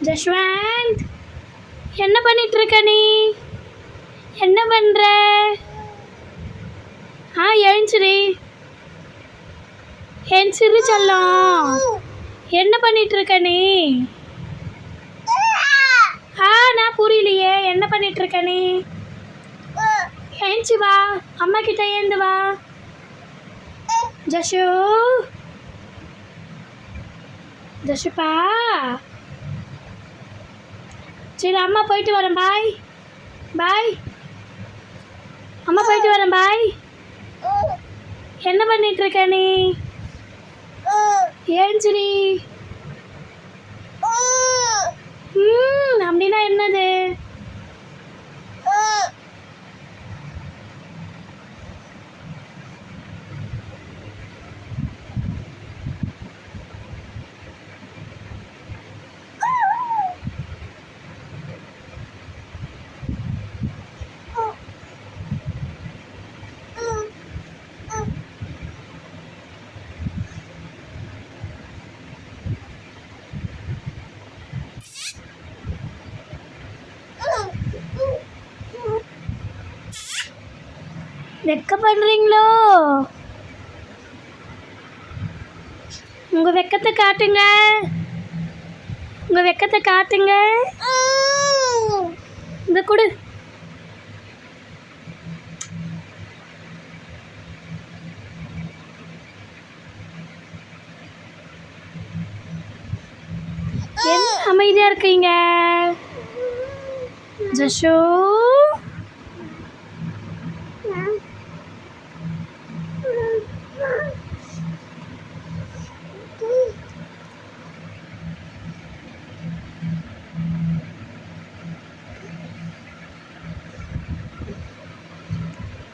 ஜஷ்வந்த், என்ன பண்ணிட்டு இருக்க நீ? என்ன பண்ற? எழுந்துரு. எழுந்துரு செல்லம். என்ன பண்ணிட்டு இருக்க நீ? நான் புரியலையே. என்ன பண்ணிட்டு இருக்க நீ? எழுந்துச்சு வா, அம்மா கிட்ட ஏந்து வா. ஜஷு, ஜஷுப்பா. சரி, அம்மா போயிட்டு வரேன். பாய் பாய். அம்மா போயிட்டு வரேன். பாய். என்ன பண்ணிட்டு இருக்க நீ? ஏஞ்சிரி. அப்படின்னா என்னது? வெக்க பண்ணுறீங்களோ? உங்கள் வெக்கத்தை காட்டுங்க. உங்கள் வெக்கத்தை காட்டுங்க. இந்த கொடு. என்ன அமைதியாக இருக்கீங்க? ஜஷோ.